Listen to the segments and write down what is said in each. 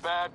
bad.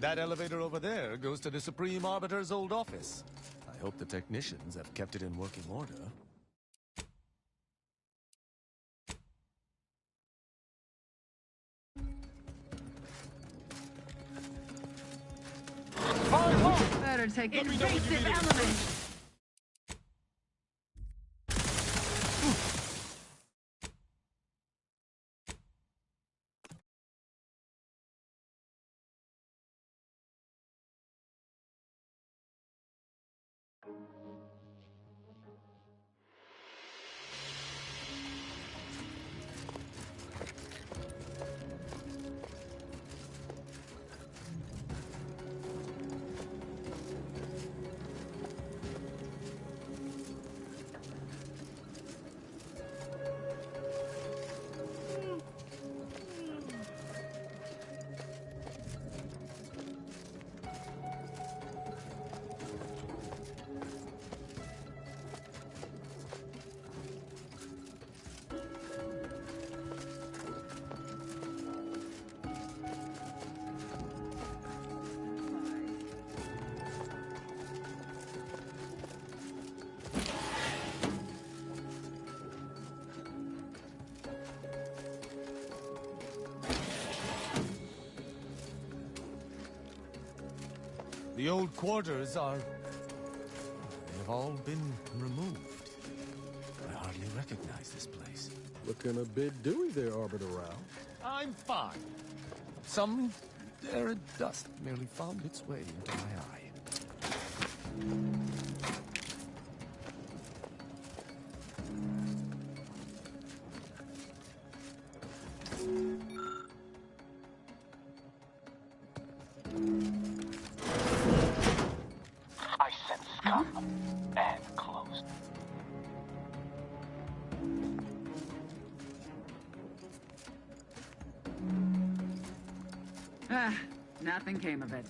That elevator over there goes to the Supreme Arbiter's old office. I hope the technicians have kept it in working order. Better take invasive elements. The old quarters are... they've all been removed. I hardly recognize this place. Looking a bit dewy there, Arbiter Rao. I'm fine. Some arid dust merely found its way into my eye. I sense scum and closed. Nothing came of it.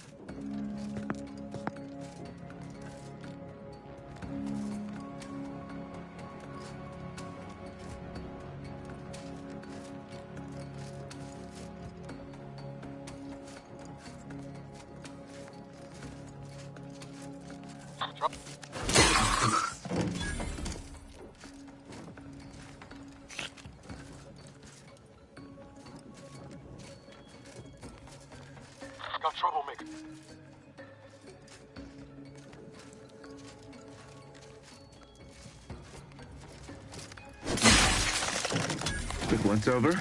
Got troublemaker. Quick once over.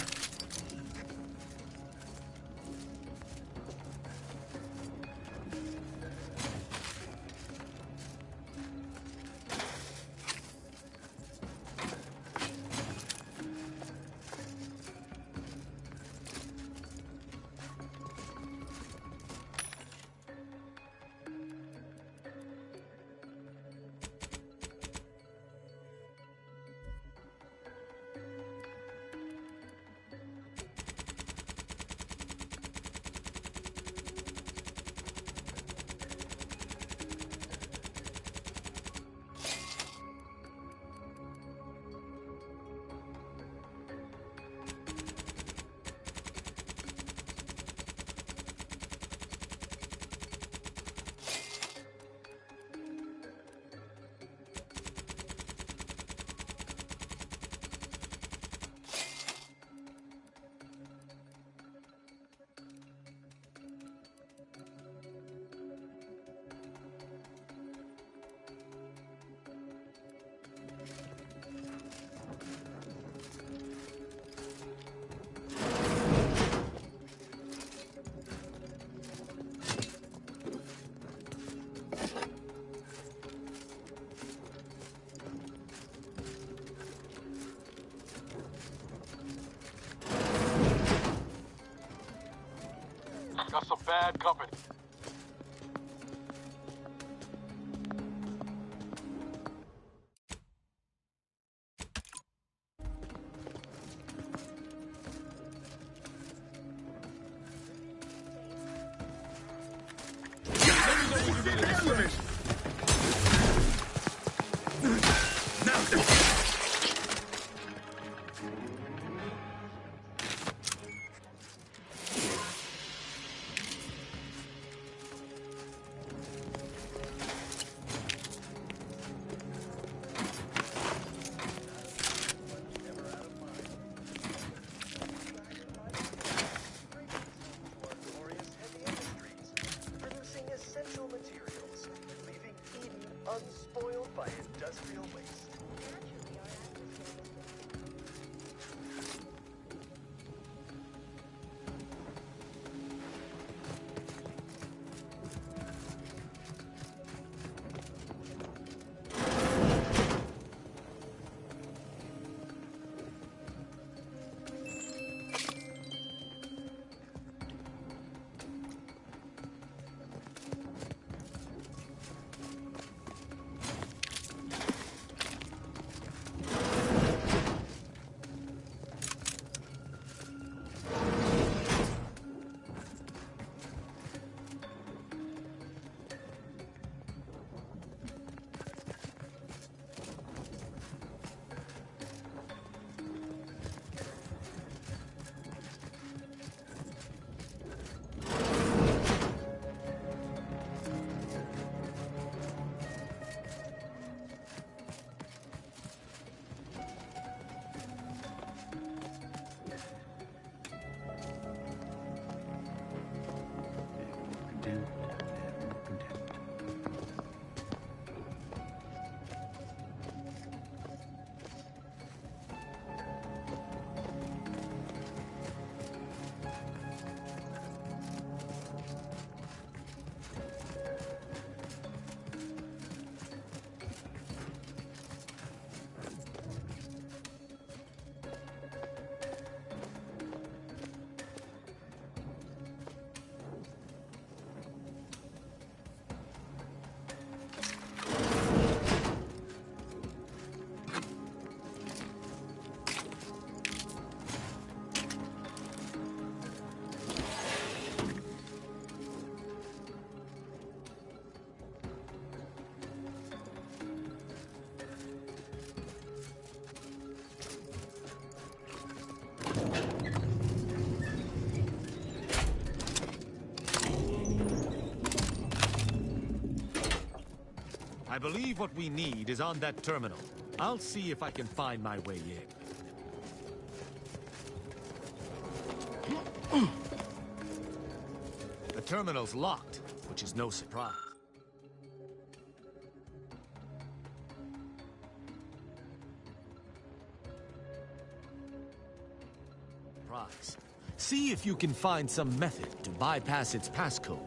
Got some bad company. Producing essential materials, leaving Eden unspoiled by industrial waste. I believe what we need is on that terminal. I'll see if I can find my way in. The terminal's locked, which is no surprise. See if you can find some method to bypass its passcode.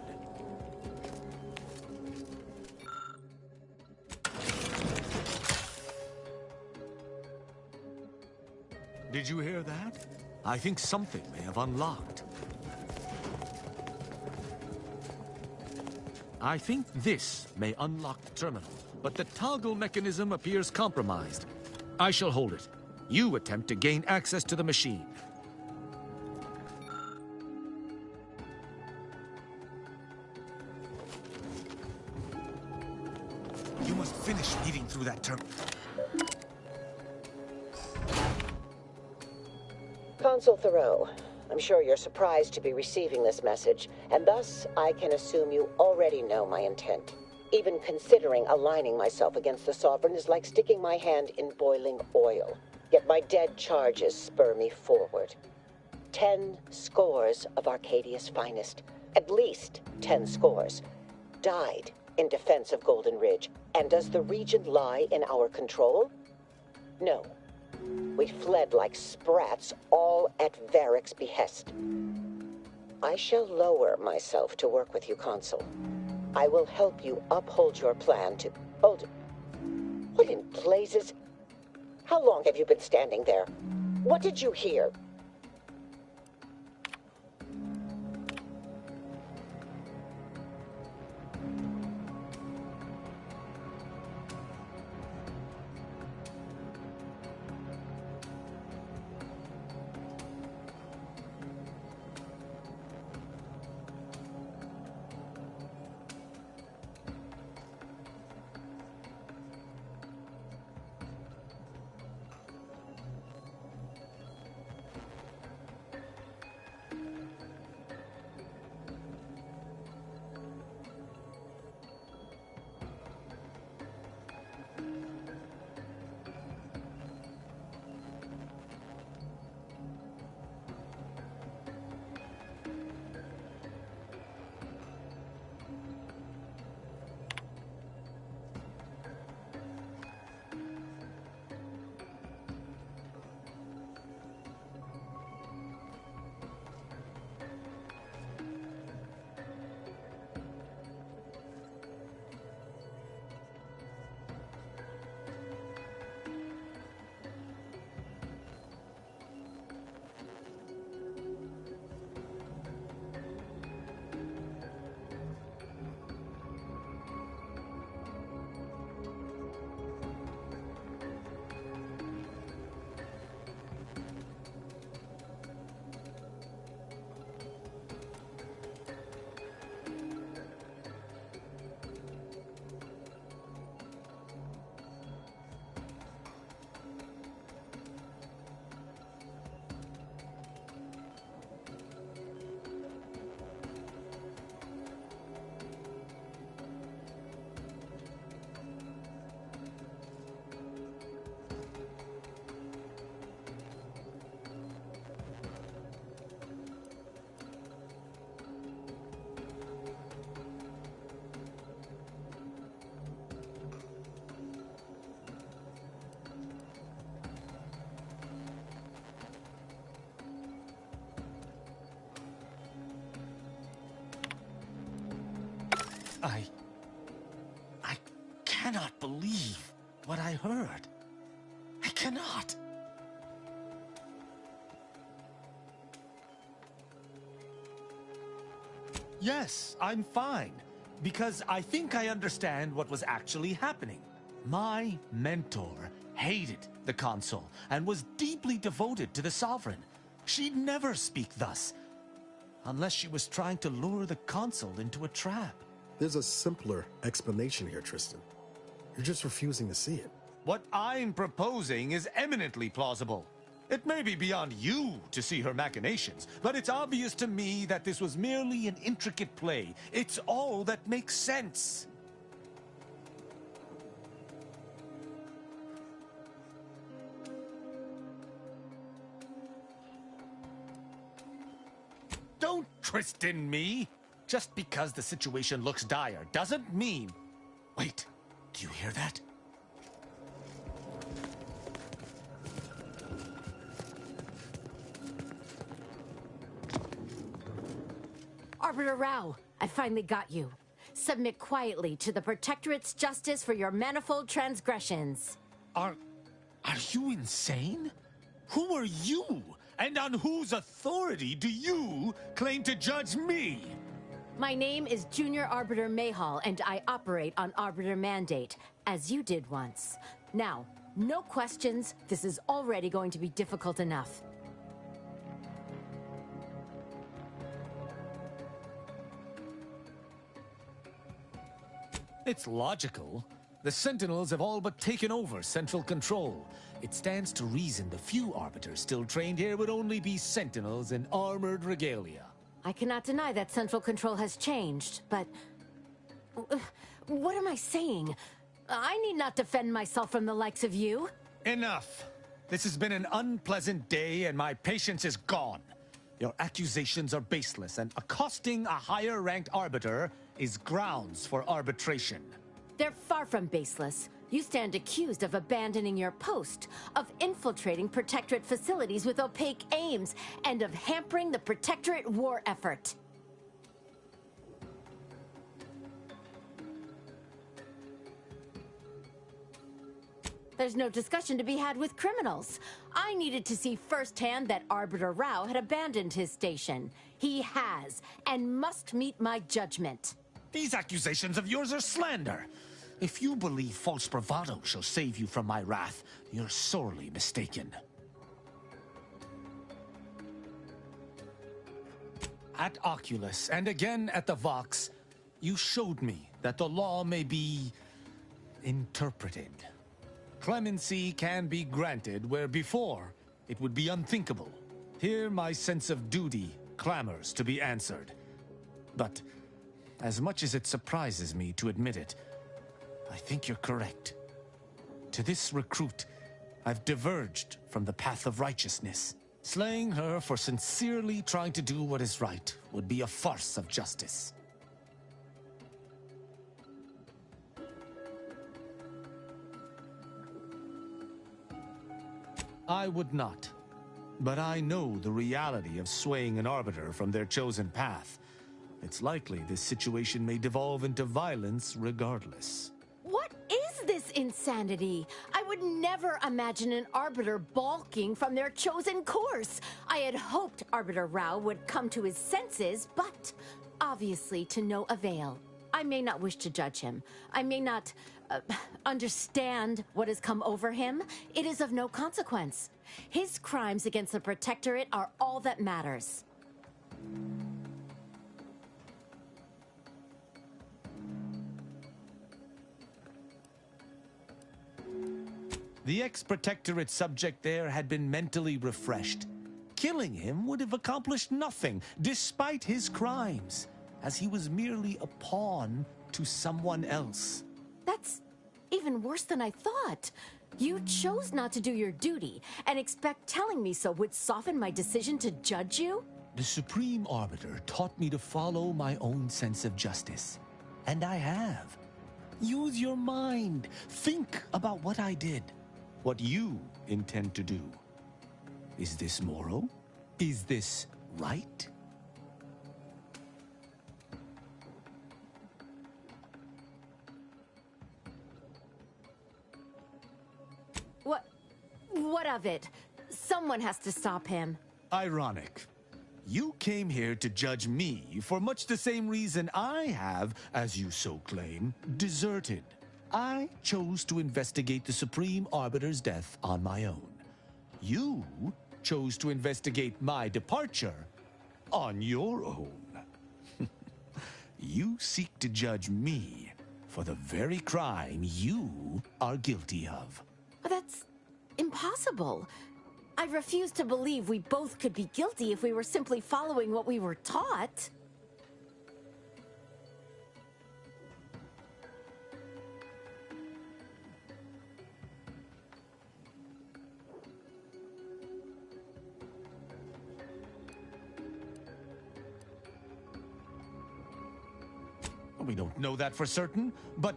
Did you hear that? I think something may have unlocked. I think this may unlock the terminal, but the toggle mechanism appears compromised. I shall hold it. You attempt to gain access to the machine. You must finish reading through that terminal. Consul Thoreau, I'm sure you're surprised to be receiving this message, and thus I can assume you already know my intent. Even considering aligning myself against the Sovereign is like sticking my hand in boiling oil. Yet my dead charges spur me forward. 10 scores of Arcadia's finest, at least 10 scores, died in defense of Golden Ridge. And does the region lie in our control? No. We fled like sprats, all at Varric's behest. I shall lower myself to work with you, Consul. I will help you uphold your plan to... Hold... What in blazes? How long have you been standing there? What did you hear? I cannot believe what I heard. I cannot. Yes, I'm fine. Because I think I understand what was actually happening. My mentor hated the Consul and was deeply devoted to the Sovereign. She'd never speak thus, unless she was trying to lure the Consul into a trap. There's a simpler explanation here, Tristan. You're just refusing to see it. What I'm proposing is eminently plausible. It may be beyond you to see her machinations, but it's obvious to me that this was merely an intricate play. It's all that makes sense. Don't Tristan me! Just because the situation looks dire doesn't mean... Wait, do you hear that? Arbiter Rao, I finally got you. Submit quietly to the Protectorate's justice for your manifold transgressions. Are you insane? Who are you? And on whose authority do you claim to judge me? My name is Junior Arbiter Mayhall, and I operate on Arbiter Mandate, as you did once. Now, no questions. This is already going to be difficult enough. It's logical. The Sentinels have all but taken over central control. It stands to reason the few Arbiters still trained here would only be Sentinels in armored regalia. I cannot deny that central control has changed, but... What am I saying? I need not defend myself from the likes of you. Enough! This has been an unpleasant day and my patience is gone. Your accusations are baseless, and accosting a higher-ranked Arbiter is grounds for arbitration. They're far from baseless. You stand accused of abandoning your post, of infiltrating Protectorate facilities with opaque aims, and of hampering the Protectorate war effort. There's no discussion to be had with criminals. I needed to see firsthand that Arbiter Rao had abandoned his station. He has, and must meet my judgment. These accusations of yours are slander. If you believe false bravado shall save you from my wrath, you're sorely mistaken. At Oculus, and again at the Vox, you showed me that the law may be interpreted. Clemency can be granted where before it would be unthinkable. Here my sense of duty clamors to be answered. But as much as it surprises me to admit it, I think you're correct. To this recruit, I've diverged from the path of righteousness. Slaying her for sincerely trying to do what is right would be a farce of justice. I would not. But I know the reality of swaying an Arbiter from their chosen path. It's likely this situation may devolve into violence regardless. What is this insanity? I would never imagine an Arbiter balking from their chosen course. I had hoped Arbiter Rao would come to his senses, but obviously to no avail. I may not wish to judge him. I may not understand what has come over him. It is of no consequence. His crimes against the Protectorate are all that matters. The ex-Protectorate subject there had been mentally refreshed. Killing him would have accomplished nothing, despite his crimes, as he was merely a pawn to someone else. That's even worse than I thought. You chose not to do your duty, and expect telling me so would soften my decision to judge you? The Supreme Arbiter taught me to follow my own sense of justice. And I have. Use your mind. Think about what I did. What you intend to do. Is this moral? Is this right? What of it? Someone has to stop him. Ironic. You came here to judge me for much the same reason I have, as you so claim, deserted. I chose to investigate the Supreme Arbiter's death on my own. You chose to investigate my departure on your own. You seek to judge me for the very crime you are guilty of. But that's impossible. I refuse to believe we both could be guilty if we were simply following what we were taught. We don't know that for certain, but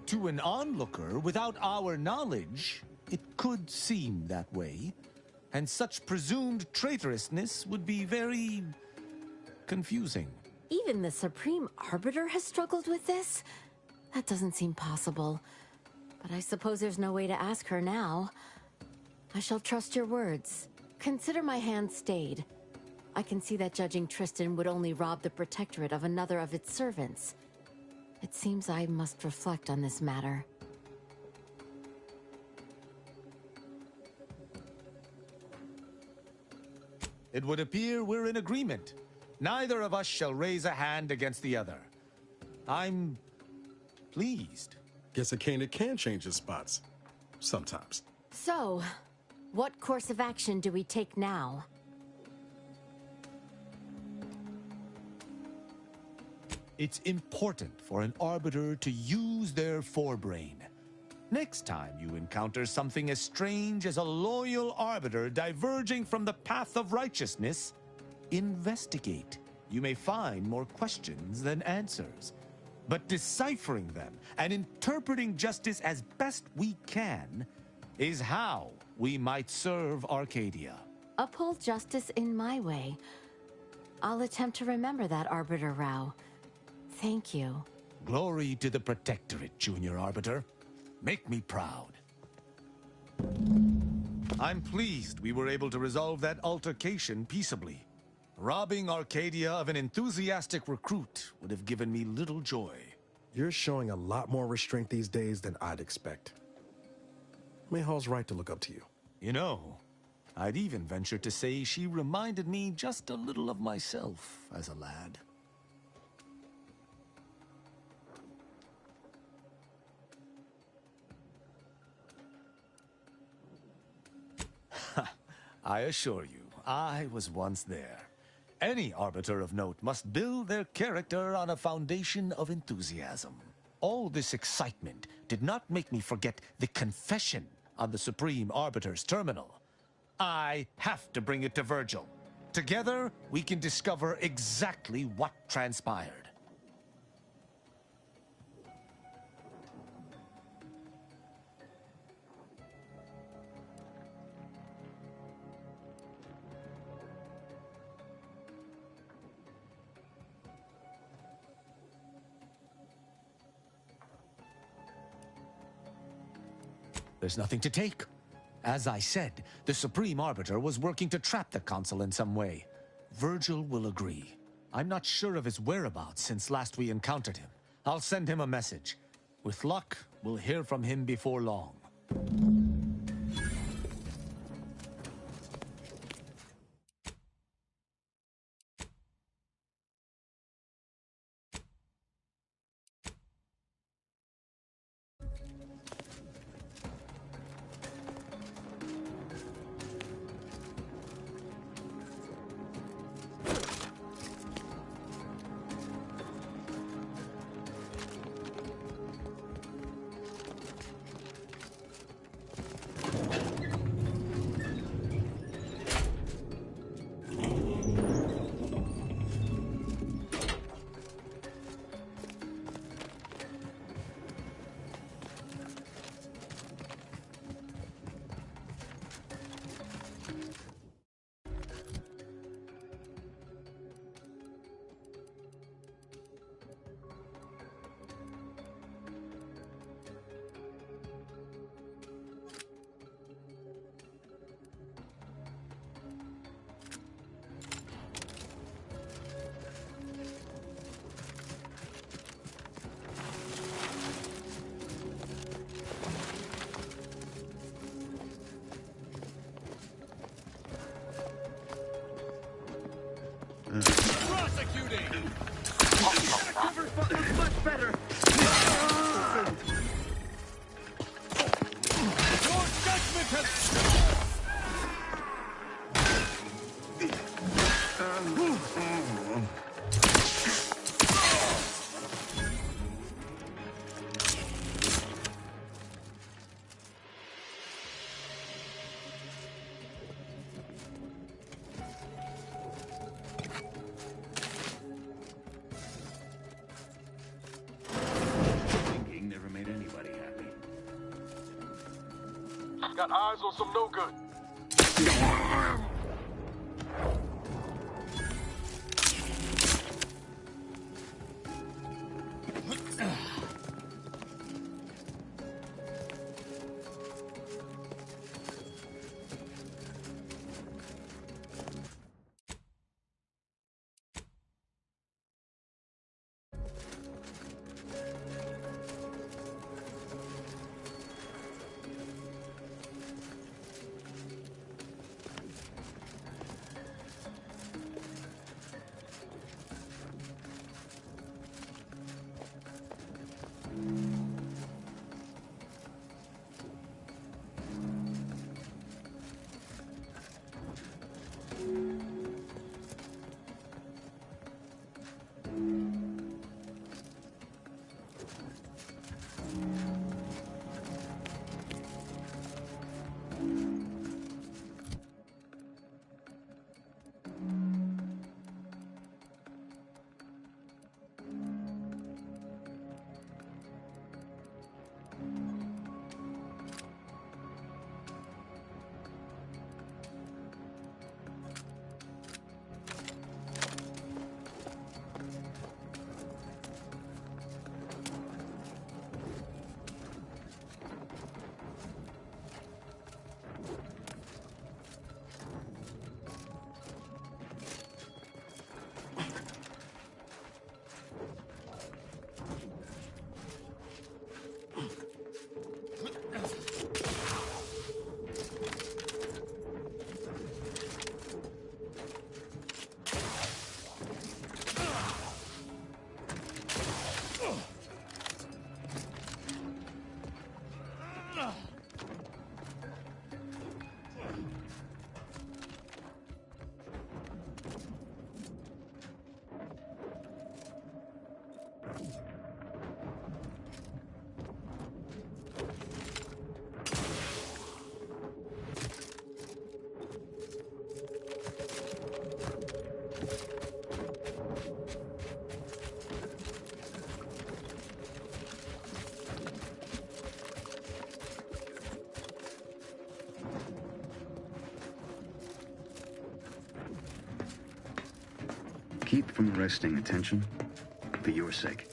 to an onlooker, without our knowledge, it could seem that way. And such presumed traitorousness would be very confusing. Even the Supreme Arbiter has struggled with this? That doesn't seem possible. But I suppose there's no way to ask her now. I shall trust your words. Consider my hand stayed. I can see that judging Tristan would only rob the Protectorate of another of its servants. It seems I must reflect on this matter. It would appear we're in agreement. Neither of us shall raise a hand against the other. I'm pleased. Guess a Kainic can change his spots. Sometimes. So, what course of action do we take now? It's important for an Arbiter to use their forebrain. Next time you encounter something as strange as a loyal Arbiter diverging from the path of righteousness, investigate. You may find more questions than answers. But deciphering them and interpreting justice as best we can is how we might serve Arcadia. Uphold justice in my way. I'll attempt to remember that, Arbiter Rao. Thank you. Glory to the Protectorate, Junior Arbiter. Make me proud. I'm pleased we were able to resolve that altercation peaceably. Robbing Arcadia of an enthusiastic recruit would have given me little joy. You're showing a lot more restraint these days than I'd expect. Mayhal's right to look up to you. You know, I'd even venture to say she reminded me just a little of myself as a lad. I assure you, I was once there. Any Arbiter of note must build their character on a foundation of enthusiasm. All this excitement did not make me forget the confession on the Supreme Arbiter's terminal. I have to bring it to Virgil. Together, we can discover exactly what transpired. There's nothing to take. As I said, the Supreme Arbiter was working to trap the Consul in some way. Virgil will agree. I'm not sure of his whereabouts since last we encountered him. I'll send him a message. With luck, we'll hear from him before long. Executing! Cover looks much better. Your judgment has... Thinking never made anybody happy. Got eyes on some no good. Keep from arresting attention for your sake.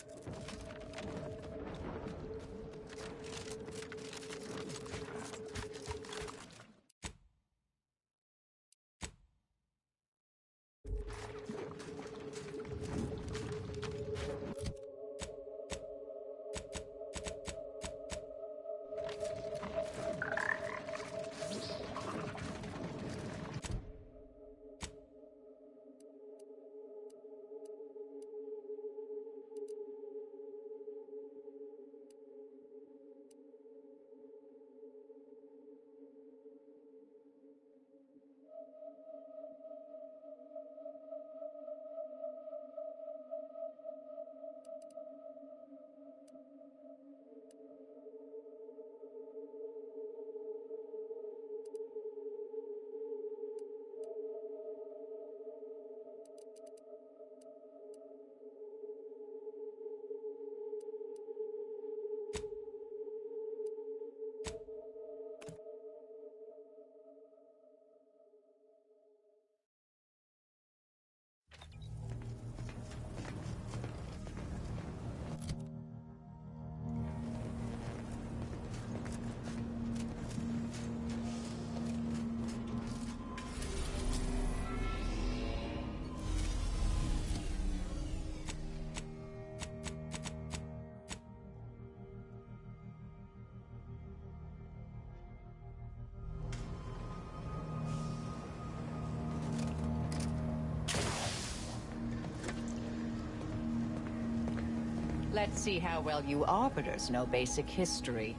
Let's see how well you Arbiters know basic history.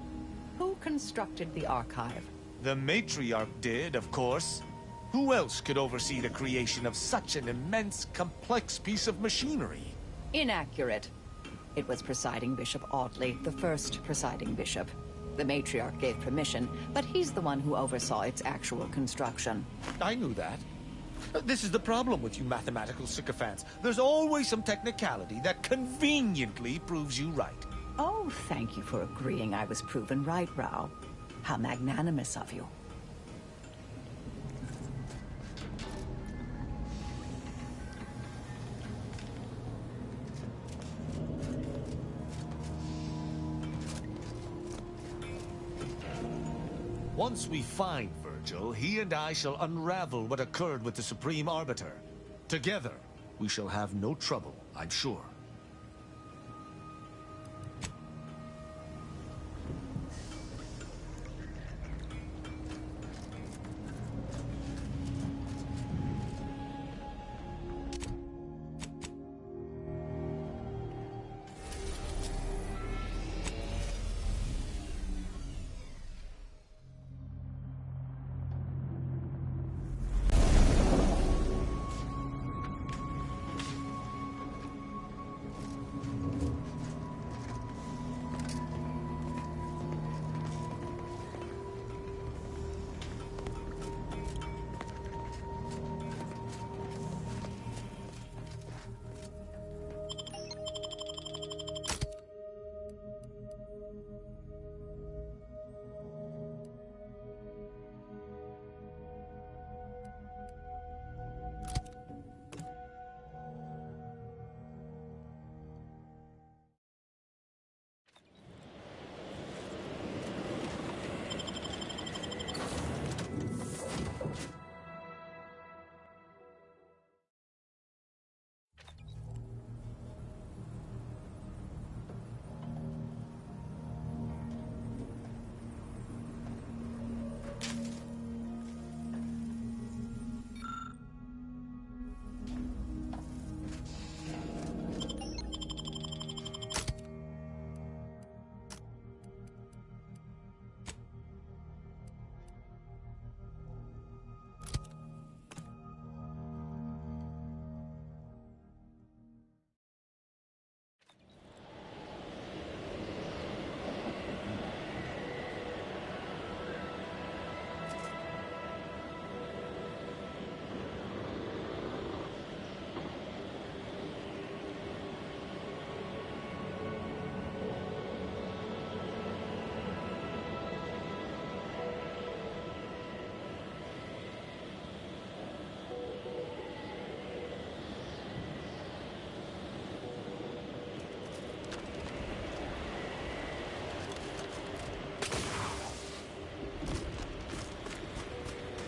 Who constructed the Archive? The Matriarch did, of course. Who else could oversee the creation of such an immense, complex piece of machinery? Inaccurate. It was Presiding Bishop Audley, the first Presiding Bishop. The Matriarch gave permission, but he's the one who oversaw its actual construction. I knew that. This is the problem with you mathematical sycophants. There's always some technicality that conveniently proves you right. Oh, thank you for agreeing I was proven right, Rao. How magnanimous of you. Once we find Virgil, he and I shall unravel what occurred with the Supreme Arbiter. Together, we shall have no trouble, I'm sure.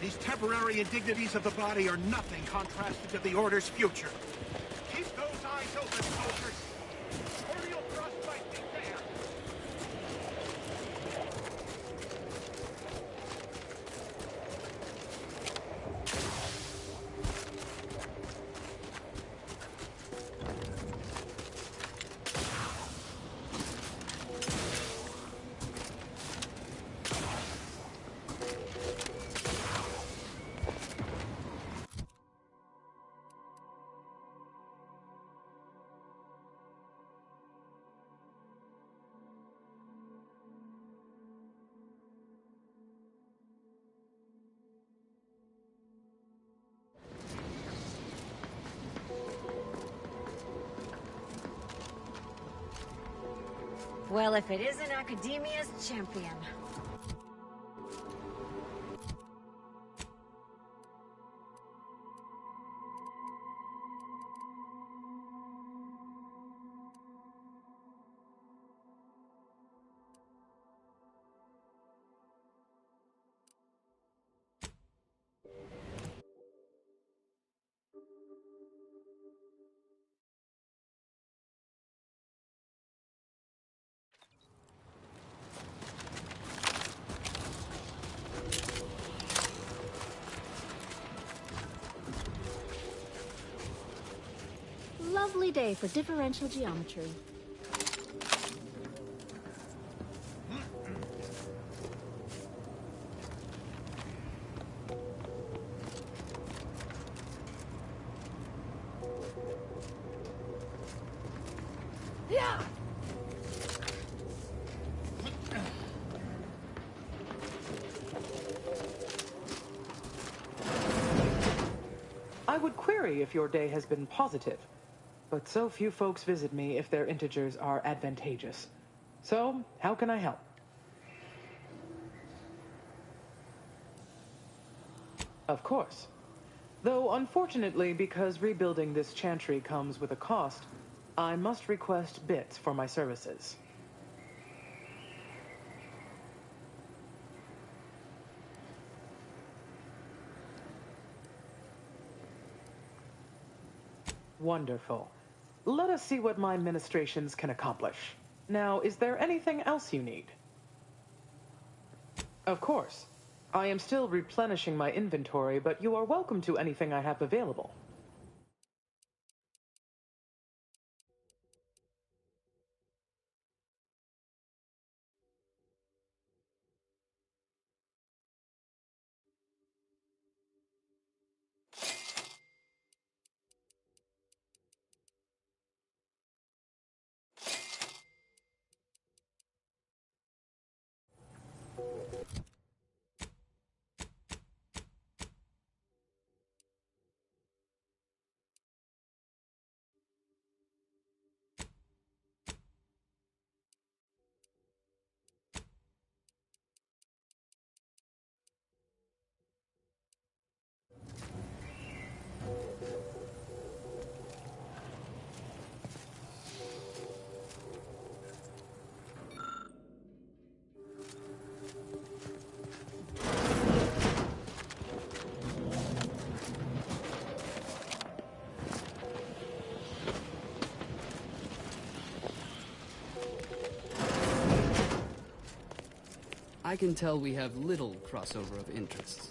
These temporary indignities of the body are nothing contrasted to the Order's future. Keep those eyes open, soldiers! Cordial thrust might be there! Well, if it isn't Academia's champion. Lovely day for differential geometry. I would query if your day has been positive, but so few folks visit me if their integers are advantageous. So, how can I help? Of course. Though, unfortunately, because rebuilding this chantry comes with a cost, I must request bits for my services. Wonderful. Let us see what my ministrations can accomplish. Now, is there anything else you need? Of course. I am still replenishing my inventory, but you are welcome to anything I have available. I can tell we have little crossover of interests.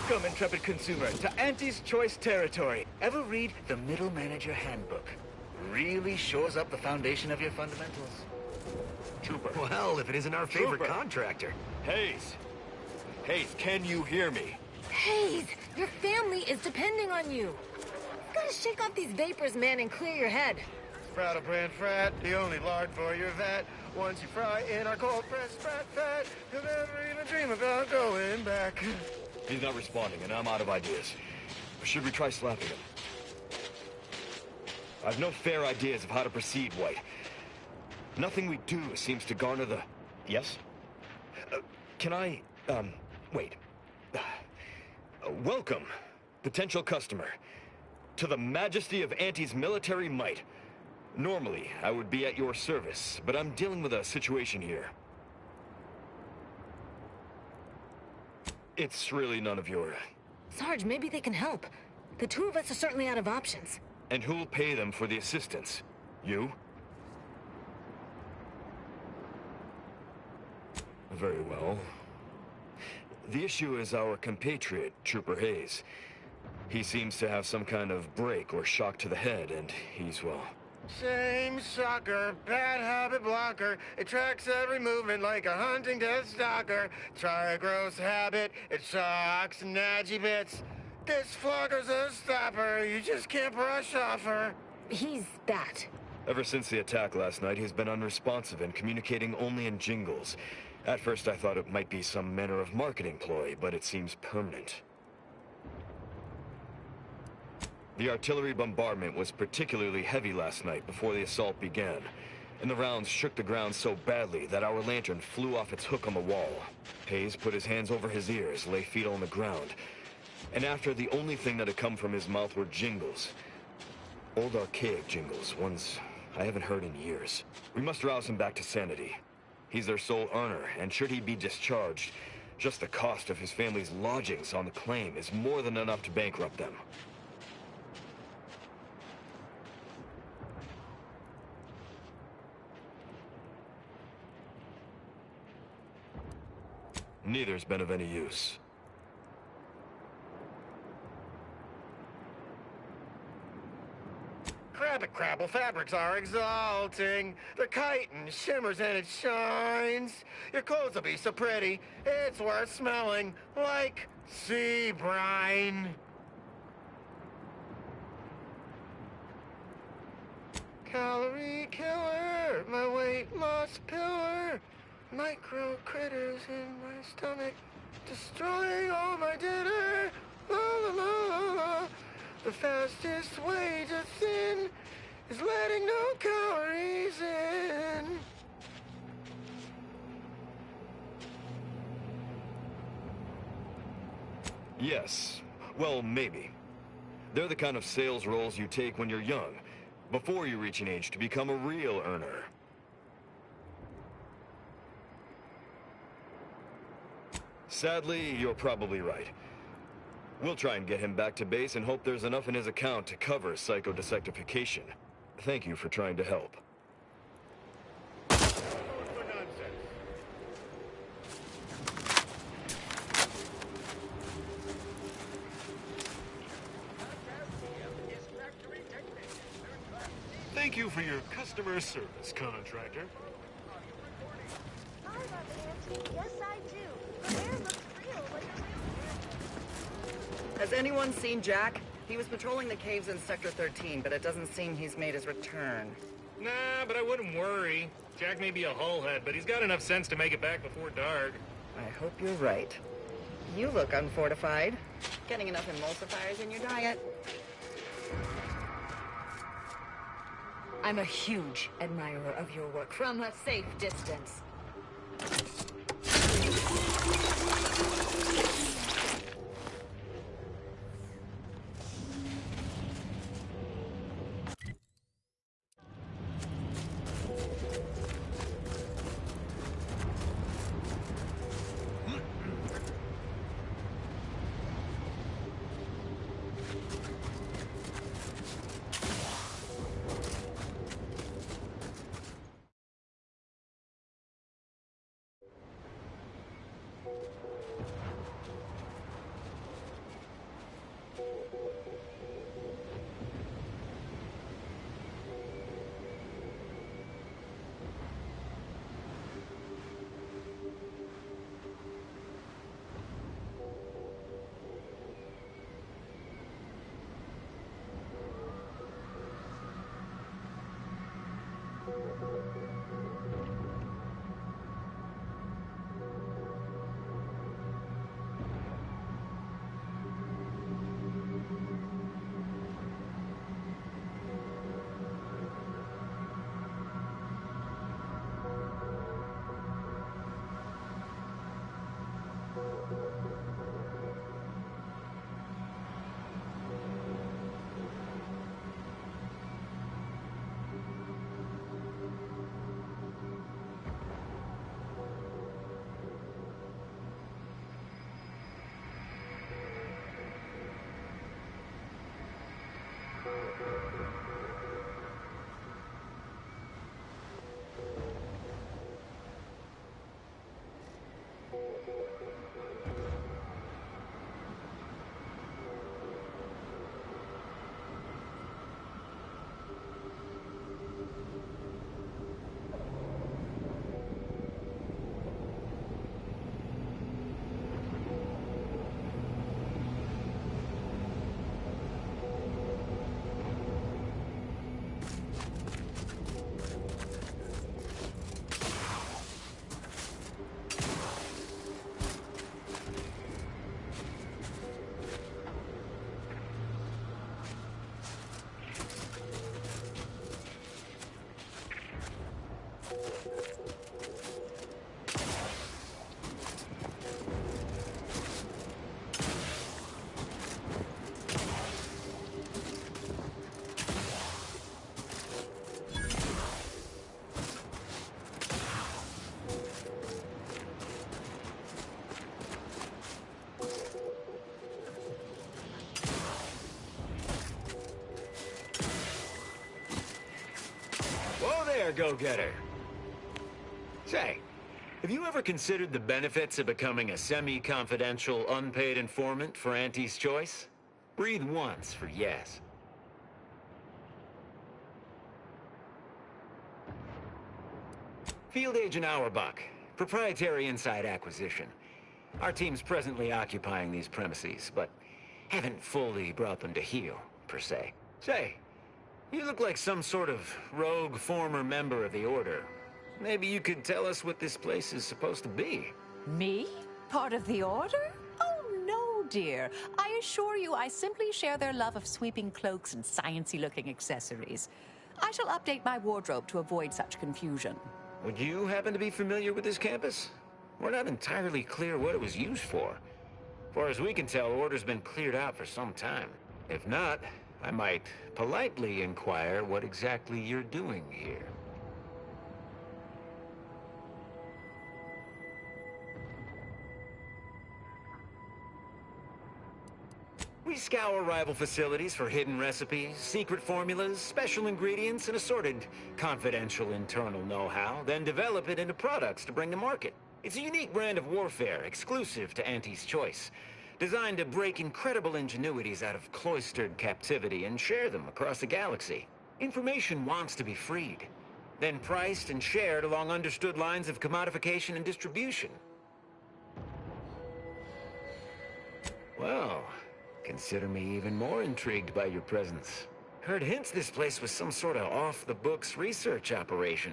Welcome, intrepid consumer, to Auntie's Choice territory. Ever read the Middle Manager Handbook? Really shores up the foundation of your fundamentals. Trooper. Well, if it isn't our favorite Trooper. contractor. Hayes! Hayes, can you hear me? Hayes, your family is depending on you. You gotta shake off these vapors, man, and clear your head. Proud of brand frat, the only lard for your vat. Once you fry in our cold pressed fat, you'll never even dream about going back. He's not responding, and I'm out of ideas. Should we try slapping him? I've no fair ideas of how to proceed, White. Nothing we do seems to garner the... Yes? Can I... wait. Welcome, potential customer, to the majesty of Auntie's military might. Normally, I would be at your service, but I'm dealing with a situation here. It's really none of your... Sarge, maybe they can help. The two of us are certainly out of options. And who'll pay them for the assistance? You? Very well. The issue is our compatriot, Trooper Hayes. He seems to have some kind of break or shock to the head, and he's, well... Same sucker, bad habit blocker. It tracks every movement like a hunting death stalker. Try a gross habit, it shocks Nadgy bits. This flogger's a stopper, you just can't brush off her. He's bad. Ever since the attack last night, he's been unresponsive and communicating only in jingles. At first I thought it might be some manner of marketing ploy, but it seems permanent. The artillery bombardment was particularly heavy last night before the assault began, and the rounds shook the ground so badly that our lantern flew off its hook on the wall. Hayes put his hands over his ears, lay feet on the ground, and after the only thing that had come from his mouth were jingles. Old archaic jingles, ones I haven't heard in years. We must rouse him back to sanity. He's their sole earner, and should he be discharged, just the cost of his family's lodgings on the claim is more than enough to bankrupt them. Neither's been of any use. Crabbit Crabble fabrics are exalting. The chitin shimmers and it shines. Your clothes will be so pretty, it's worth smelling like sea brine. Calorie killer, my weight loss pillar. Micro critters in my stomach, destroying all my dinner. La la la la la. The fastest way to thin is letting no calories in. Yes. Well, maybe. They're the kind of sales roles you take when you're young, before you reach an age to become a real earner. Sadly, you're probably right. We'll try and get him back to base and hope there's enough in his account to cover psychodesectification. Thank you for trying to help. Thank you for your customer service, contractor. I love Auntie. Yes, I do. Her hair looks real, like a real. Has anyone seen Jack? He was patrolling the caves in Sector 13, but it doesn't seem he's made his return. Nah, but I wouldn't worry. Jack may be a hullhead, but he's got enough sense to make it back before dark. I hope you're right. You look unfortified. Getting enough emulsifiers in your diet? I'm a huge admirer of your work from a safe distance. a go-getter. Say, have you ever considered the benefits of becoming a semi-confidential, unpaid informant for Auntie's Choice? Breathe once for yes. Field Agent Auerbach, proprietary inside acquisition. Our team's presently occupying these premises, but haven't fully brought them to heel, per se. Say, you look like some sort of rogue former member of the Order. Maybe you could tell us what this place is supposed to be. Me? Part of the Order? Oh, no, dear. I assure you I simply share their love of sweeping cloaks and sciencey-looking accessories. I shall update my wardrobe to avoid such confusion. Would you happen to be familiar with this campus? We're not entirely clear what it was used for. As far as we can tell, Order's been cleared out for some time. If not, I might politely inquire what exactly you're doing here. We scour rival facilities for hidden recipes, secret formulas, special ingredients, and assorted confidential internal know-how, then develop it into products to bring to market. It's a unique brand of warfare, exclusive to Auntie's Choice, designed to break incredible ingenuities out of cloistered captivity and share them across the galaxy. Information wants to be freed, then priced and shared along understood lines of commodification and distribution. Well, consider me even more intrigued by your presence. Heard hints this place was some sort of off-the-books research operation,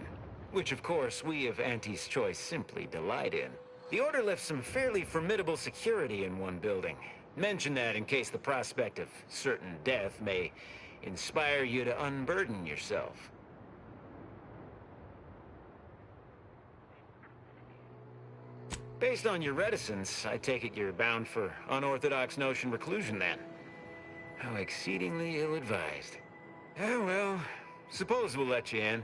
which of course we of Auntie's Choice simply delight in. The Order left some fairly formidable security in one building. Mention that in case the prospect of certain death may inspire you to unburden yourself. Based on your reticence, I take it you're bound for unorthodox notion reclusion then. How exceedingly ill-advised. Oh well, suppose we'll let you in.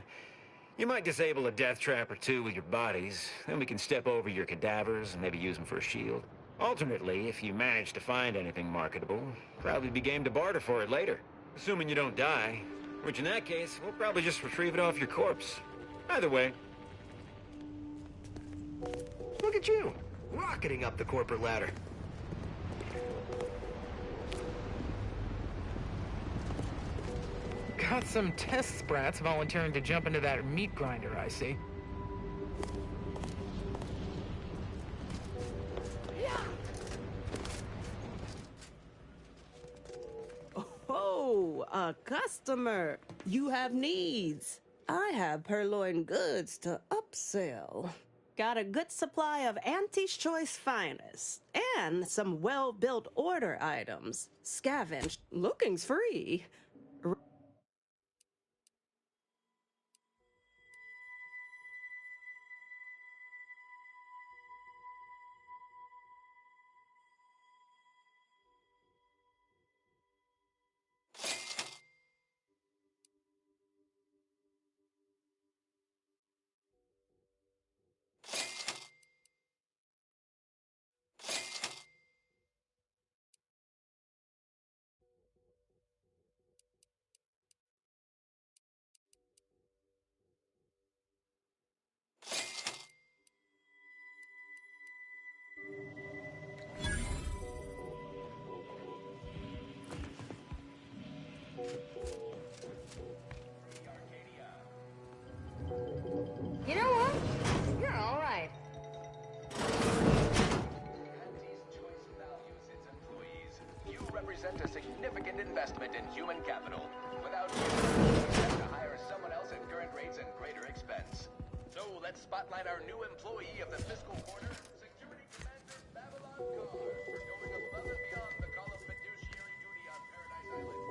You might disable a death trap or two with your bodies, then we can step over your cadavers and maybe use them for a shield. Alternately, if you manage to find anything marketable, probably be game to barter for it later. Assuming you don't die, which in that case, we'll probably just retrieve it off your corpse. Either way. Look at you, rocketing up the corporate ladder. Got some test sprats volunteering to jump into that meat grinder, I see. Oh, a customer. You have needs. I have purloined goods to upsell. Got a good supply of Auntie's Choice finest and some well-built Order items. Scavenge. Looking's free. You know what? You're all right. You represent a significant investment in human capital. Without you, we have to hire someone else at current rates and greater expense. So let's spotlight our new employee of the fiscal quarter, Security Commander Babylon Gar, for going above and beyond the call of fiduciary duty on Paradise Island.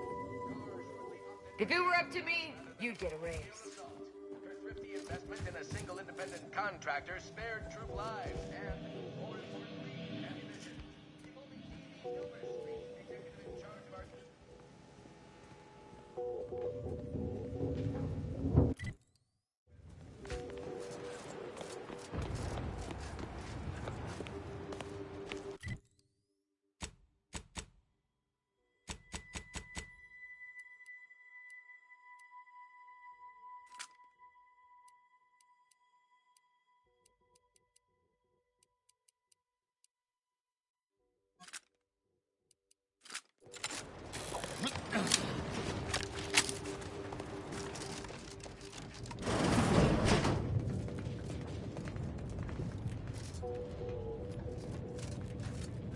If it were up to me, you'd get a raise. Her thrifty investment in a single independent contractor spared troop lives and, more importantly, ammunition. People need Silver Street, executive in charge of our...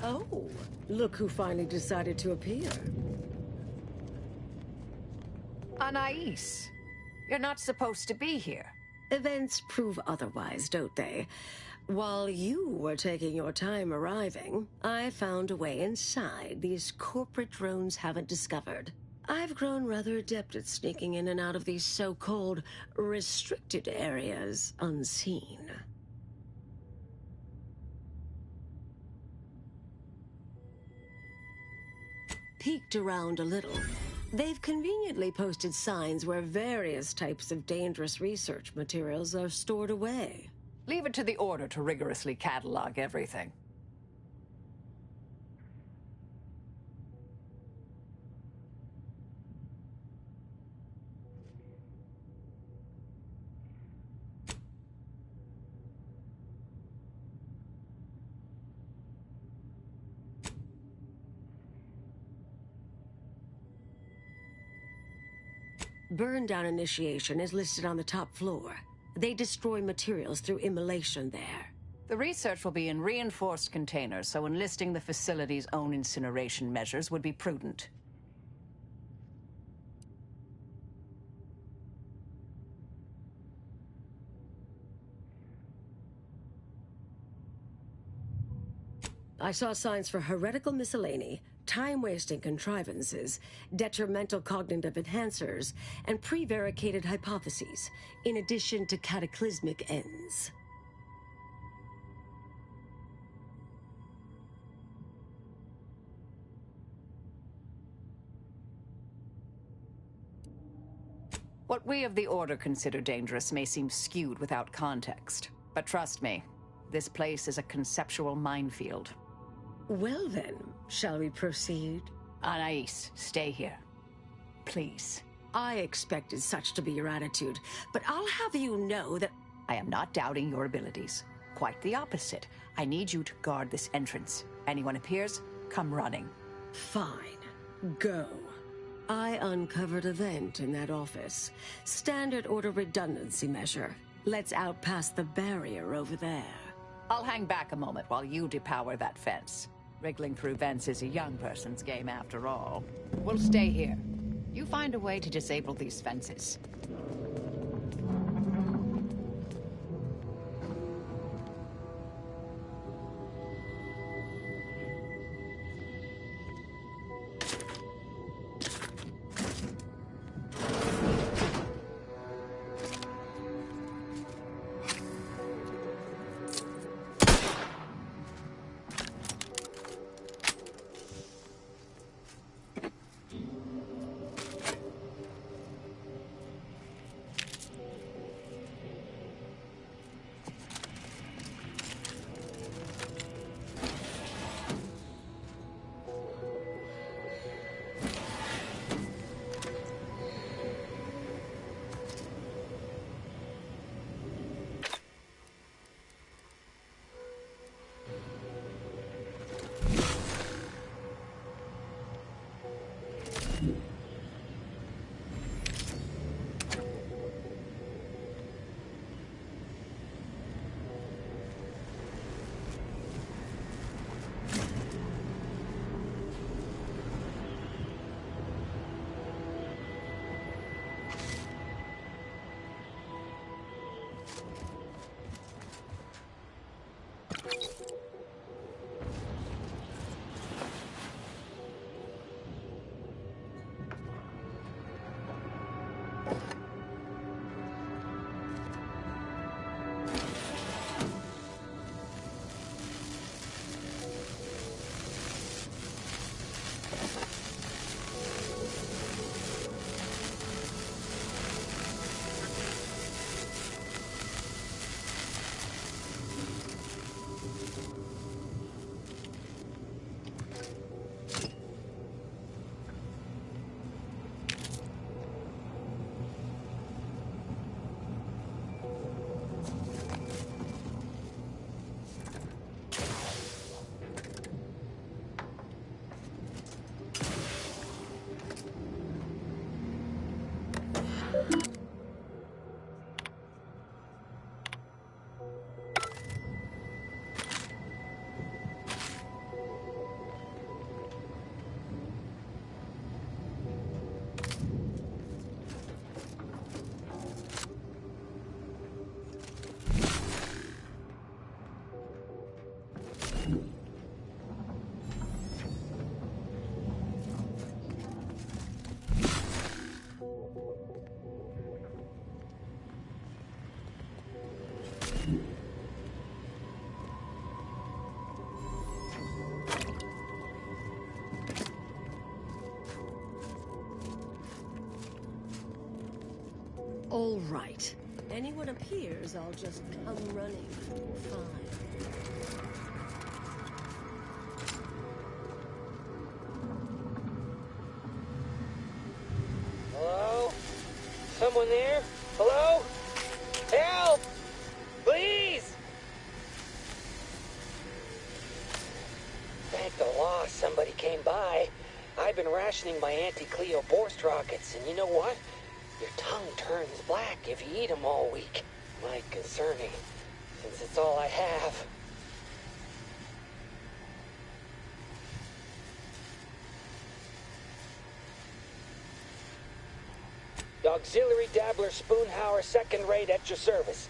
Oh, look who finally decided to appear. Anais, you're not supposed to be here. Events prove otherwise, don't they? While you were taking your time arriving, I found a way inside these corporate drones haven't discovered. I've grown rather adept at sneaking in and out of these so-called restricted areas unseen. Peeked around a little. They've conveniently posted signs where various types of dangerous research materials are stored away. Leave it to the Order to rigorously catalog everything. Burn down initiation is listed on the top floor. They destroy materials through immolation there. The research will be in reinforced containers, so enlisting the facility's own incineration measures would be prudent. I saw signs for heretical miscellany, time-wasting contrivances, detrimental cognitive enhancers, and prevaricated hypotheses, in addition to cataclysmic ends. What we of the Order consider dangerous may seem skewed without context. But trust me, this place is a conceptual minefield. Well then, shall we proceed? Anais, stay here. Please. I expected such to be your attitude, but I'll have you know that I am not doubting your abilities. Quite the opposite. I need you to guard this entrance. Anyone appears, come running. Fine. Go. I uncovered a vent in that office. Standard Order redundancy measure. Let's out past the barrier over there. I'll hang back a moment while you depower that fence. Wriggling through vents is a young person's game after all. We'll stay here. You find a way to disable these fences. All right. Anyone appears, I'll just come running. Fine. Hello? Someone there? Hello? Help! Please! Thank the law somebody came by. I've been rationing my anti-Cleo Borst rockets, and you know what? Your tongue turns black if you eat them all week. Might concerning, since it's all I have. Auxiliary Dabbler Spoonhauer, second rate at your service.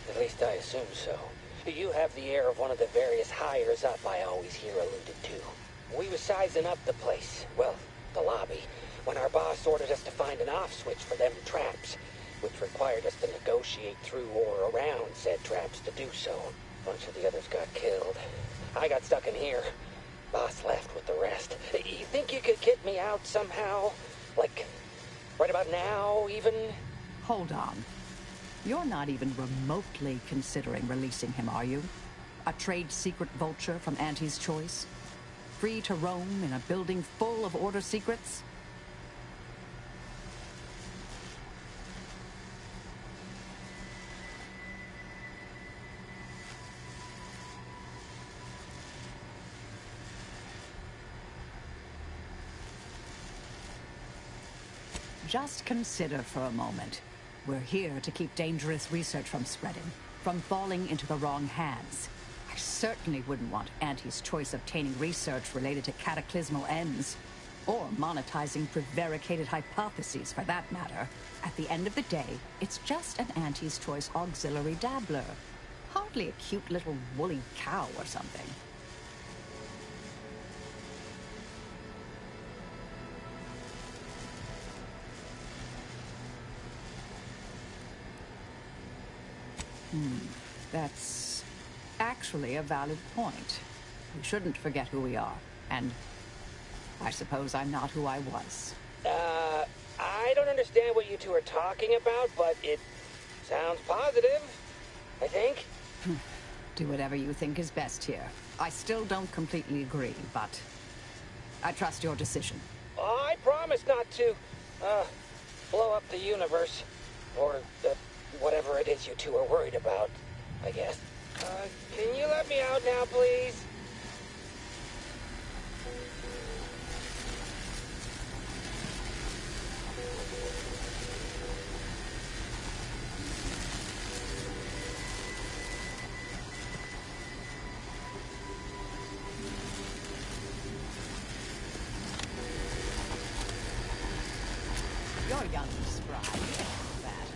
At least I assume so. You have the air of one of the various hires up I always hear alluded to. We were sizing up the place, well, the lobby, when our boss ordered us to find an off switch for them traps, which required us to negotiate through or around said traps to do so. A bunch of the others got killed. I got stuck in here. Boss left with the rest. You think you could get me out somehow? Like, right about now, even? Hold on. You're not even remotely considering releasing him, are you? A trade secret vulture from Auntie's Choice? Free to roam in a building full of Order secrets? Just consider for a moment. We're here to keep dangerous research from spreading, from falling into the wrong hands. I certainly wouldn't want Auntie's Choice obtaining research related to cataclysmal ends, or monetizing prevaricated hypotheses for that matter. At the end of the day, it's just an Auntie's Choice auxiliary dabbler. Hardly a cute little woolly cow or something. That's actually a valid point. We shouldn't forget who we are, and I suppose I'm not who I was. I don't understand what you two are talking about, but it sounds positive, I think. Do whatever you think is best here. I still don't completely agree, but I trust your decision. I promise not to, blow up the universe, or whatever it is you two are worried about, I guess. Can you let me out now, please? You're young and spry. You can handle that.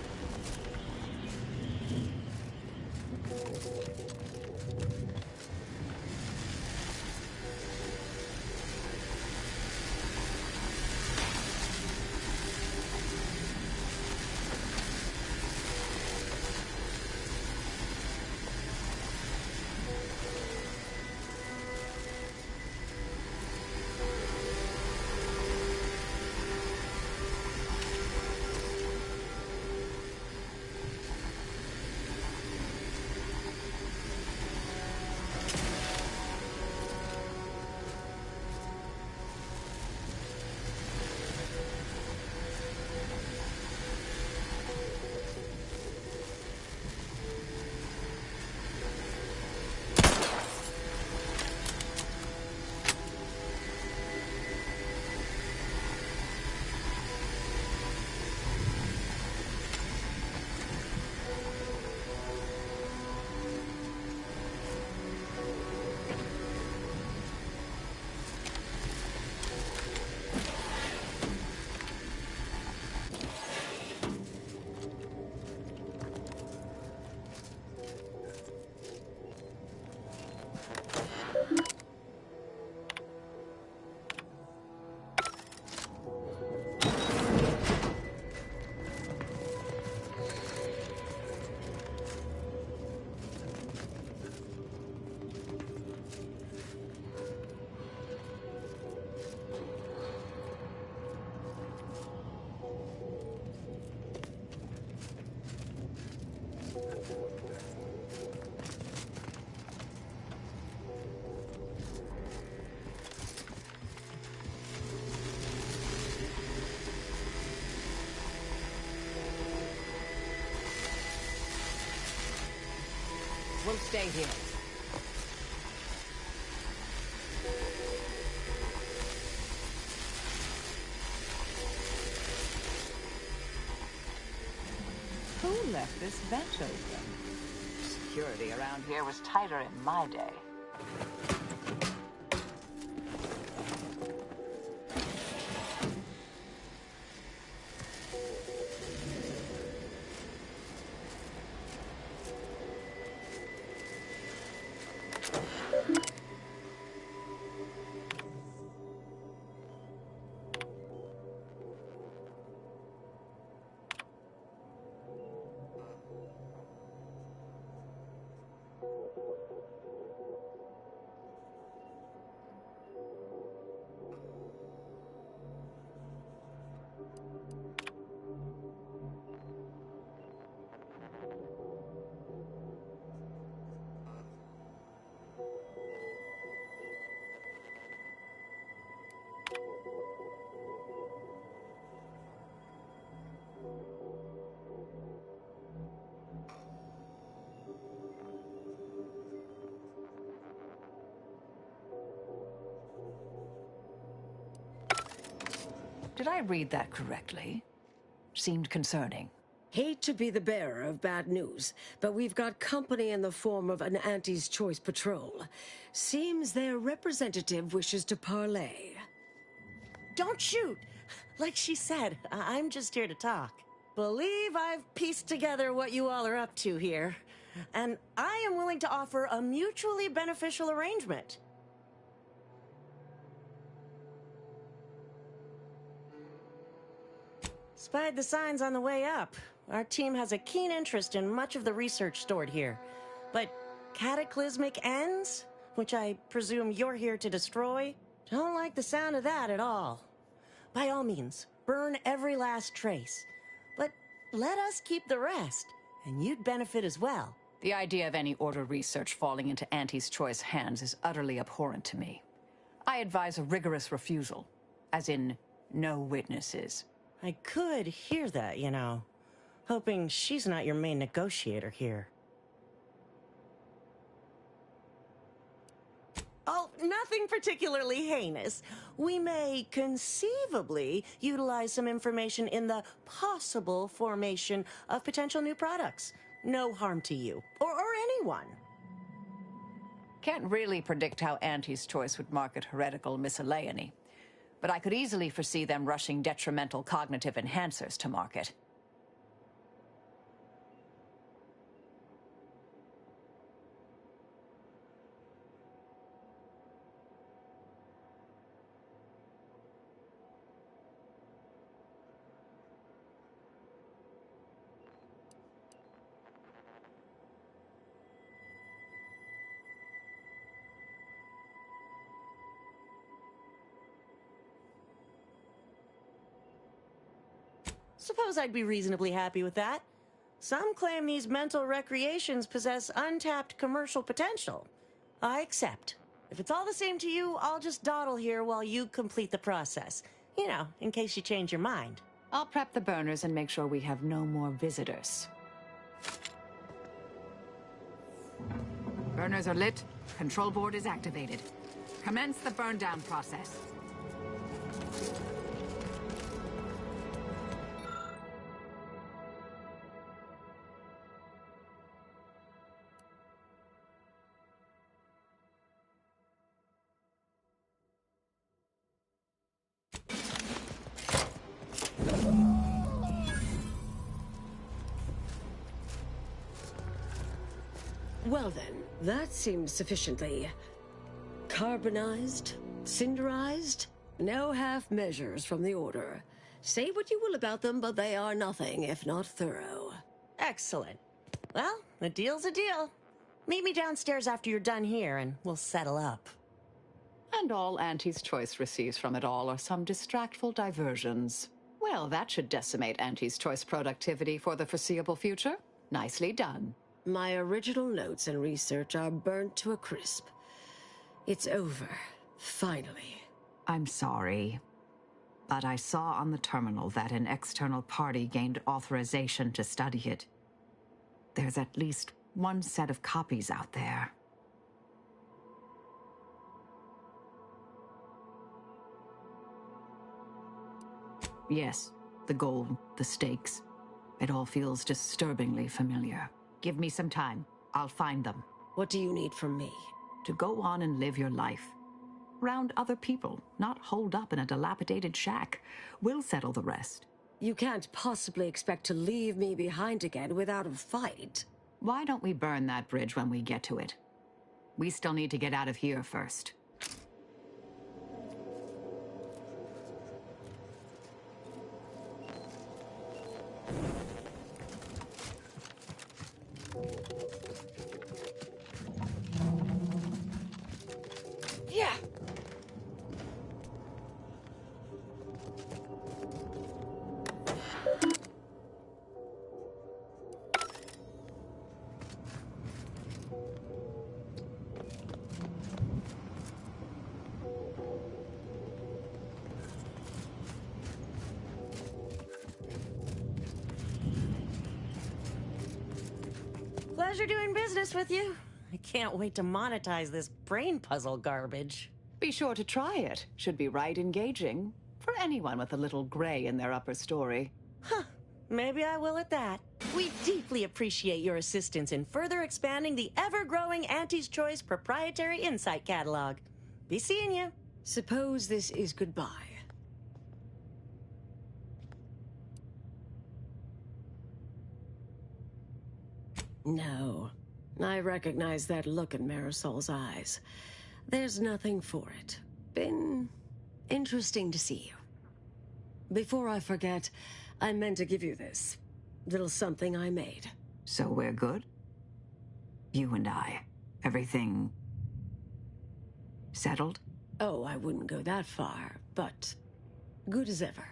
We'll stay here. Who left this vent open? Security around here was tighter in my day. Did I read that correctly? Seemed concerning. Hate to be the bearer of bad news, but we've got company in the form of an Auntie's Choice patrol. Seems their representative wishes to parley. Don't shoot! Like she said, I'm just here to talk. Believe I've pieced together what you all are up to here. And I am willing to offer a mutually beneficial arrangement. Spied the signs on the way up. Our team has a keen interest in much of the research stored here. But cataclysmic ends, which I presume you're here to destroy, don't like the sound of that at all. By all means, burn every last trace. But let us keep the rest, and you'd benefit as well. The idea of any Order research falling into Auntie's Choice hands is utterly abhorrent to me. I advise a rigorous refusal, as in no witnesses. I could hear that, you know. Hoping she's not your main negotiator here. Oh, nothing particularly heinous. We may conceivably utilize some information in the possible formation of potential new products. No harm to you, or anyone. Can't really predict how Auntie's Choice would market heretical miscellany. But I could easily foresee them rushing detrimental cognitive enhancers to market. Suppose I'd be reasonably happy with that. Some claim these mental recreations possess untapped commercial potential. I accept. If it's all the same to you, I'll just dawdle here while you complete the process. You know, in case you change your mind. I'll prep the burners and make sure we have no more visitors. Burners are lit. Control board is activated. Commence the burn down process. Well then, that seems sufficiently carbonized, cinderized. No half measures from the Order. Say what you will about them, but they are nothing if not thorough. Excellent. Well, a deal's a deal. Meet me downstairs after you're done here, and we'll settle up. And all Auntie's Choice receives from it all are some distractful diversions. Well, that should decimate Auntie's Choice productivity for the foreseeable future. Nicely done. My original notes and research are burnt to a crisp. It's over, finally. I'm sorry, but I saw on the terminal that an external party gained authorization to study it. There's at least one set of copies out there. Yes, the goal, the stakes. It all feels disturbingly familiar. Give me some time. I'll find them. What do you need from me? To go on and live your life. Around other people, not holed up in a dilapidated shack. We'll settle the rest. You can't possibly expect to leave me behind again without a fight. Why don't we burn that bridge when we get to it? We still need to get out of here first. Yeah. Pleasure doing business with you. I can't wait to monetize this brain puzzle garbage. Be sure to try it. Should be right engaging. For anyone with a little gray in their upper story. Huh. Maybe I will at that. We deeply appreciate your assistance in further expanding the ever-growing Auntie's Choice proprietary insight catalog. Be seeing you. Suppose this is goodbye. No. I recognize that look in Marisol's eyes. There's nothing for it. Been interesting to see you. Before I forget, I meant to give you this. Little something I made. So we're good? You and I. Everything... settled? Oh, I wouldn't go that far, but good as ever.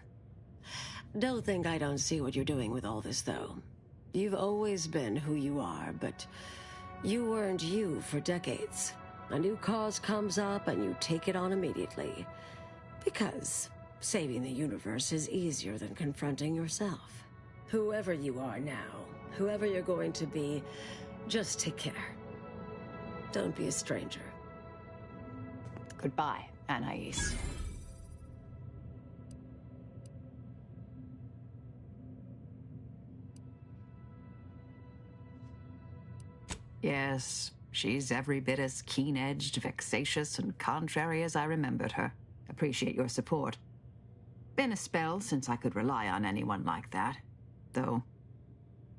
Don't think I don't see what you're doing with all this, though. You've always been who you are, but you weren't you for decades. A new cause comes up and you take it on immediately. Because saving the universe is easier than confronting yourself. Whoever you are now, whoever you're going to be, just take care. Don't be a stranger. Goodbye, Anais. Yes, she's every bit as keen-edged, vexatious, and contrary as I remembered her. Appreciate your support. Been a spell since I could rely on anyone like that. Though,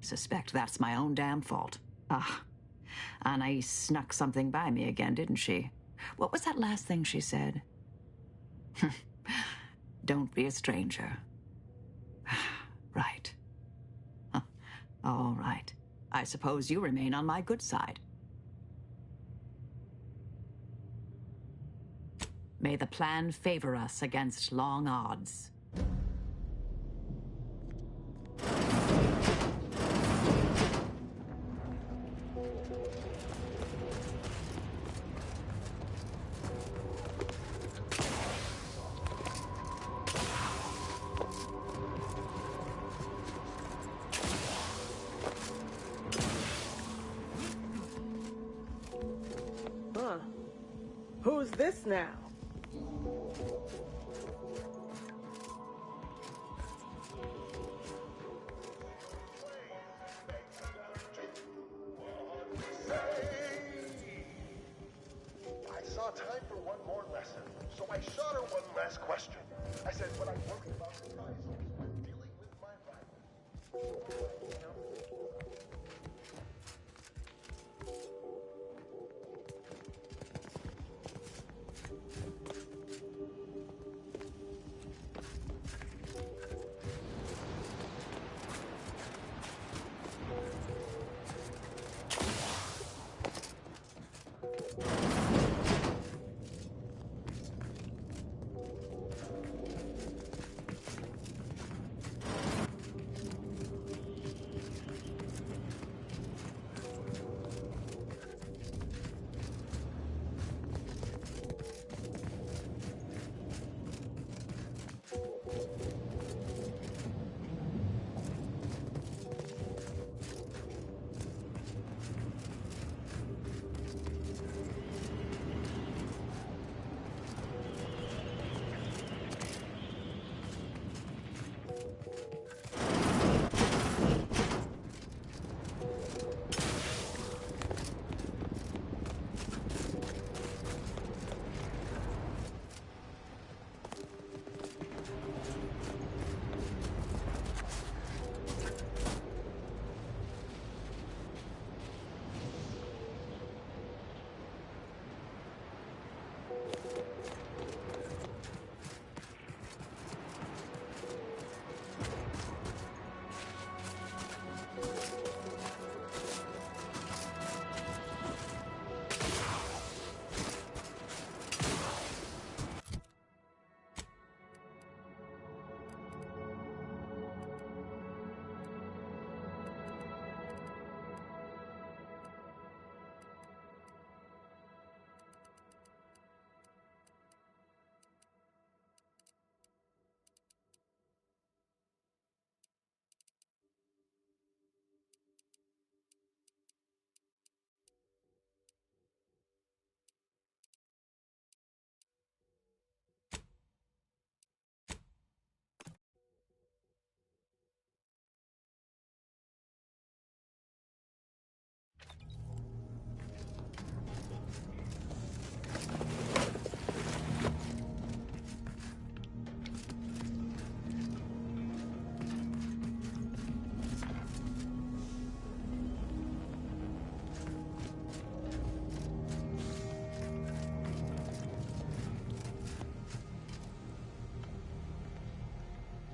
suspect that's my own damn fault. Ah, Anais snuck something by me again, didn't she? What was that last thing she said? Don't be a stranger. Right. Huh. All right. I suppose you remain on my good side. May the plan favor us against long odds. Who's this now? I saw time for one more lesson, so I shot her one last question. I said, when I'm worried about reprisals, I'm dealing with my rival.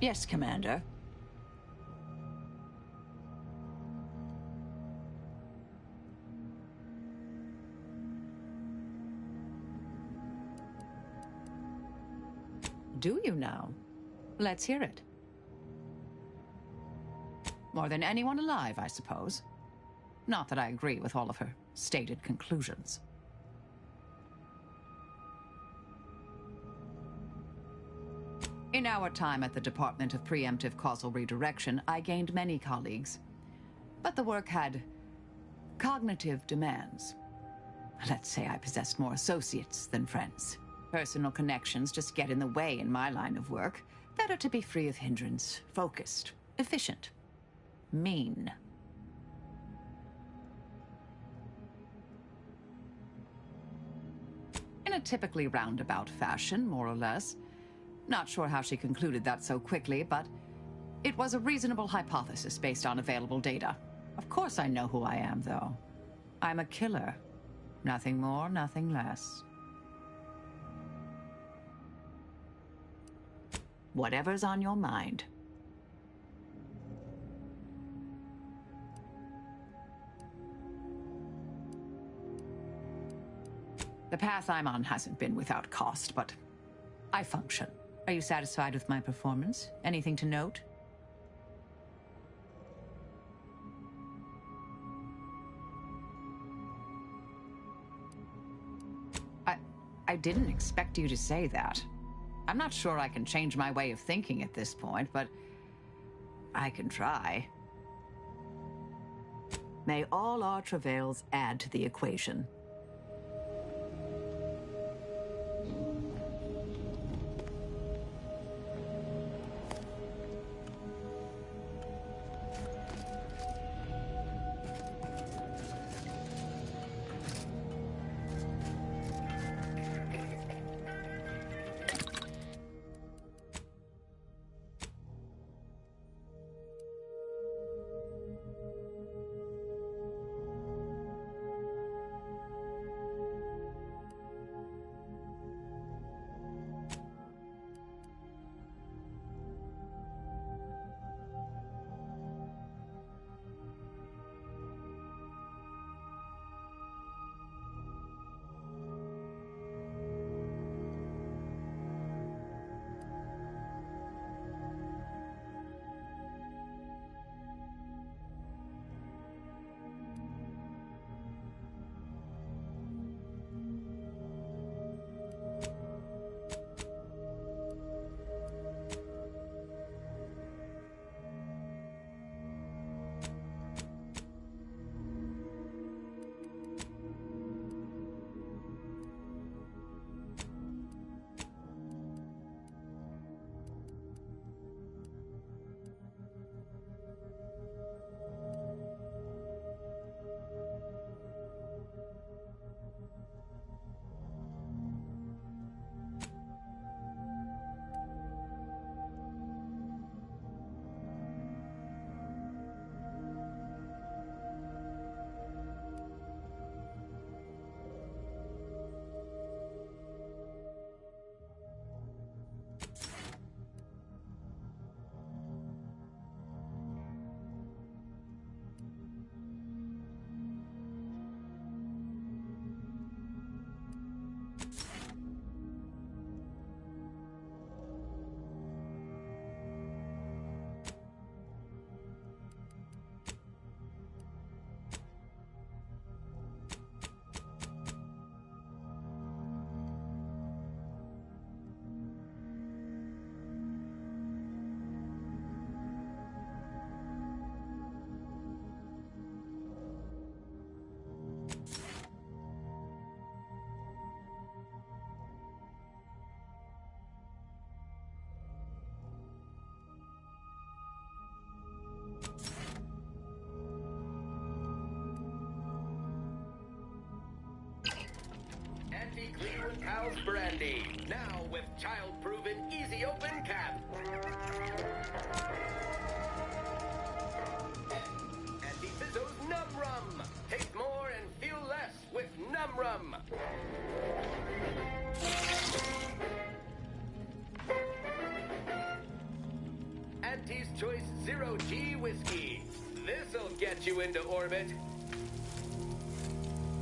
Yes, Commander. Do you now? Let's hear it. More than anyone alive, I suppose. Not that I agree with all of her stated conclusions. In our time at the Department of Preemptive Causal Redirection, I gained many colleagues. But the work had cognitive demands. Let's say I possessed more associates than friends. Personal connections just get in the way in my line of work. Better to be free of hindrance, focused, efficient, mean. In a typically roundabout fashion, more or less. Not sure how she concluded that so quickly, but it was a reasonable hypothesis based on available data. Of course I know who I am, though. I'm a killer. Nothing more, nothing less. Whatever's on your mind. The path I'm on hasn't been without cost, but I function. Are you satisfied with my performance? Anything to note? I didn't expect you to say that. I'm not sure I can change my way of thinking at this point, but I can try. May all our travails add to the equation. Cleveland Cows Brandy. Now with child-proven easy open cap. Anti-Fizzo's Num Rum. Taste more and feel less with Num Rum. get you into orbit.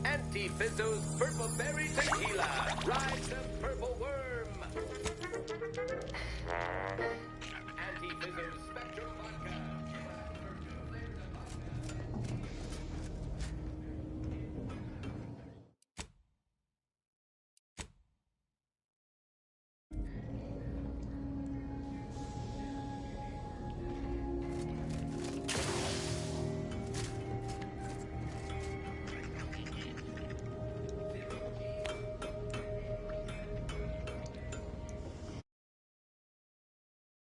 Auntie Fizzo's Purple Berry Tequila. Ride the purple worm.